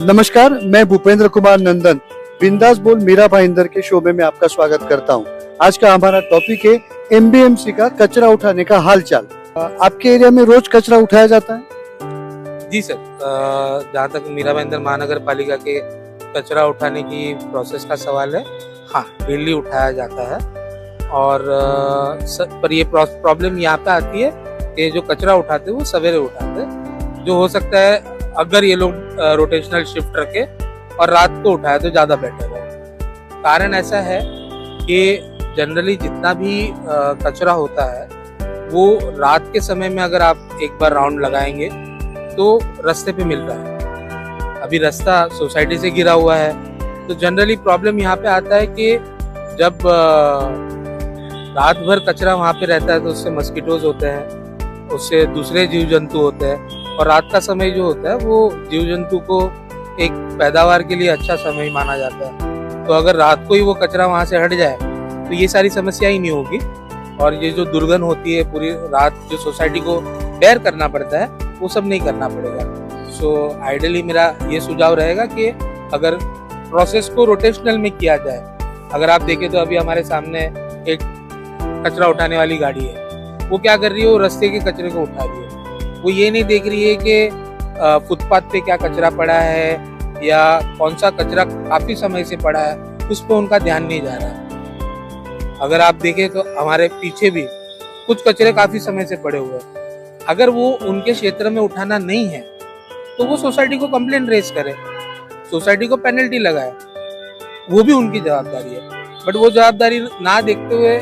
नमस्कार, मैं भूपेंद्र कुमार नंदन बिंदास बोल मीरा भाईंदर के शो में मैं आपका स्वागत करता हूं। आज का हमारा टॉपिक है एमबीएमसी का कचरा उठाने का हालचाल। आपके एरिया में रोज कचरा उठाया जाता है? जी सर, जहाँ तक मीरा भाईंदर महानगर पालिका के कचरा उठाने की प्रोसेस का सवाल है, हाँ डेली उठाया जाता है। और पर ये प्रॉब्लम यहाँ पे आती है कि जो कचरा उठाते हैं वो सवेरे उठाते हैं। जो हो सकता है अगर ये लोग रोटेशनल शिफ्ट रखे और रात को उठाए तो ज़्यादा बेटर है। कारण ऐसा है कि जनरली जितना भी कचरा होता है वो रात के समय में अगर आप एक बार राउंड लगाएंगे तो रास्ते पे मिल रहा है। अभी रास्ता सोसाइटी से घिरा हुआ है, तो जनरली प्रॉब्लम यहाँ पे आता है कि जब रात भर कचरा वहाँ पे रहता है तो उससे मस्कीटोज होते हैं, उससे दूसरे जीव जंतु होते हैं। और रात का समय जो होता है वो जीव जंतु को एक पैदावार के लिए अच्छा समय माना जाता है। तो अगर रात को ही वो कचरा वहाँ से हट जाए तो ये सारी समस्या ही नहीं होगी, और ये जो दुर्गंध होती है पूरी रात जो सोसाइटी को बेयर करना पड़ता है वो सब नहीं करना पड़ेगा। सो आइडियली मेरा ये सुझाव रहेगा कि अगर प्रोसेस को रोटेशनल में किया जाए। अगर आप देखें तो अभी हमारे सामने एक कचरा उठाने वाली गाड़ी है, वो क्या कर रही है, वो रास्ते के कचरे को उठा रही है। वो ये नहीं देख रही है कि फुटपाथ पे क्या कचरा पड़ा है या कौन सा कचरा काफी समय से पड़ा है, उस पर उनका ध्यान नहीं जा रहा है। अगर आप देखें तो हमारे पीछे भी कुछ कचरे काफी समय से पड़े हुए हैं। अगर वो उनके क्षेत्र में उठाना नहीं है तो वो सोसाइटी को कंप्लेंट रेज करे, सोसाइटी को पेनल्टी लगाए, वो भी उनकी जवाबदारी है। बट वो जवाबदारी ना देखते हुए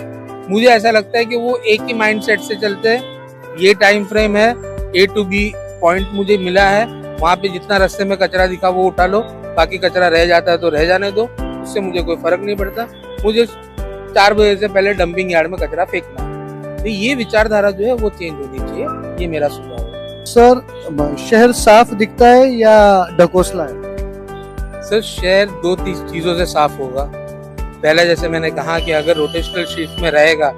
मुझे ऐसा लगता है कि वो एक ही माइंडसेट से चलते हैं। ये टाइम फ्रेम है, A to B पॉइंट मुझे मिला है, वहाँ पे जितना रास्ते में कचरा दिखा वो उठा लो, बाकी कचरा रह जाता है तो रह जाने दो, उससे मुझे कोई फर्क नहीं पड़ता। मुझे 4 बजे से पहले डंपिंग यार्ड में कचरा फेंकना है। तो ये विचारधारा जो है वो चेंज होनी चाहिए, ये मेरा सुझाव है। सर, शहर साफ दिखता है या ढकोसला है? सर, शहर 2-3 चीजों से साफ होगा। पहले जैसे मैंने कहा कि अगर रोटेशनल शिफ्ट में रहेगा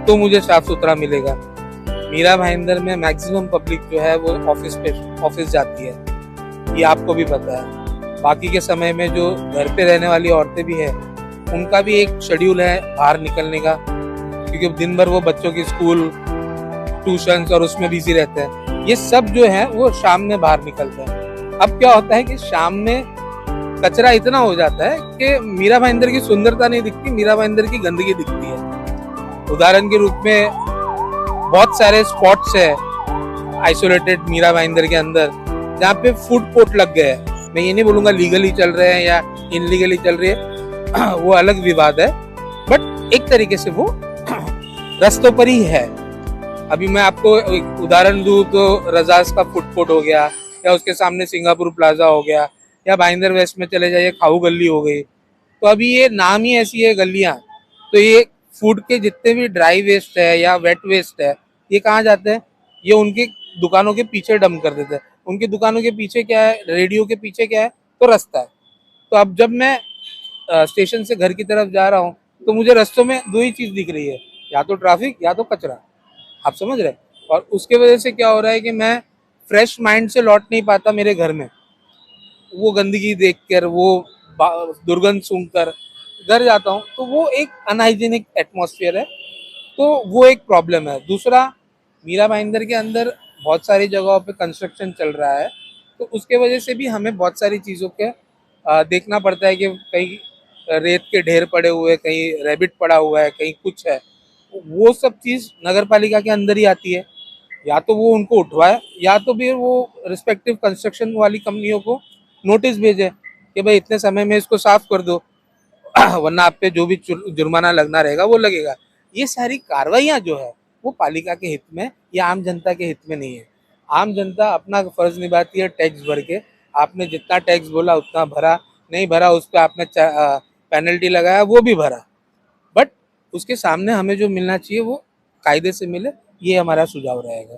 तो मुझे साफ सुथरा मिलेगा। मीरा भाईंदर में मैक्सिमम पब्लिक जो है वो ऑफिस जाती है, ये आपको भी पता है। बाकी के समय में जो घर पे रहने वाली औरतें भी है, उनका भी एक शेड्यूल है बाहर निकलने का, क्योंकि दिन भर वो बच्चों की स्कूल, ट्यूशंस और उसमें बिजी रहते हैं। ये सब जो है वो शाम में बाहर निकलते हैं। अब क्या होता है कि शाम में कचरा इतना हो जाता है कि मीरा भाईंदर की सुंदरता नहीं दिखती, मीरा भाईंदर की गंदगी दिखती है। उदाहरण के रूप में बहुत सारे स्पॉट्स है आइसोलेटेड मीरा भाईंदर के अंदर जहाँ पे फूड कोर्ट लग गए हैं। मैं ये नहीं बोलूंगा लीगली चल रहे हैं या इनलीगली चल रही है, वो अलग विवाद है, बट एक तरीके से वो रास्तों पर ही है। अभी मैं आपको एक उदाहरण दूं तो रजास का फूड कोर्ट हो गया, या उसके सामने सिंगापुर प्लाजा हो गया, या भाईंदर वेस्ट में चले जाइए खाऊ गली हो गई। तो अभी ये नाम ही ऐसी है गलियां, तो ये फूड के जितने भी ड्राई वेस्ट है या वेट वेस्ट है, ये कहाँ जाते हैं, ये उनकी दुकानों के पीछे डंप कर देते हैं। उनकी दुकानों के पीछे क्या है, रेडियो के पीछे क्या है, तो रास्ता है। तो अब जब मैं स्टेशन से घर की तरफ जा रहा हूँ तो मुझे रास्तों में 2 ही चीज दिख रही है, या तो ट्रैफिक या तो कचरा। आप समझ रहे? और उसके वजह से क्या हो रहा है कि मैं फ्रेश माइंड से लौट नहीं पाता मेरे घर में। वो गंदगी देखकर, वो दुर्गंध सूंघकर घर जाता हूँ, तो वो एक अनहाइजीनिक एटमॉस्फेयर है, तो वो एक प्रॉब्लम है। दूसरा, मीरा भाईंदर के अंदर बहुत सारी जगहों पे कंस्ट्रक्शन चल रहा है, तो उसके वजह से भी हमें बहुत सारी चीज़ों के देखना पड़ता है कि कहीं रेत के ढेर पड़े हुए, कहीं रैबिट पड़ा हुआ है, कहीं कुछ है। वो सब चीज़ नगर पालिका के अंदर ही आती है। या तो वो उनको उठवाए, या तो फिर वो रिस्पेक्टिव कंस्ट्रक्शन वाली कंपनियों को नोटिस भेजे कि भाई इतने समय में इसको साफ कर दो, वरना आप पे जो भी जुर्माना लगना रहेगा वो लगेगा। ये सारी कार्रवाइयाँ जो है वो पालिका के हित में या आम जनता के हित में नहीं है। आम जनता अपना फर्ज निभाती है टैक्स भर के। आपने जितना टैक्स बोला उतना भरा, नहीं भरा उस पर आपने पेनल्टी लगाया, वो भी भरा। बट उसके सामने हमें जो मिलना चाहिए वो कायदे से मिले, ये हमारा सुझाव रहेगा।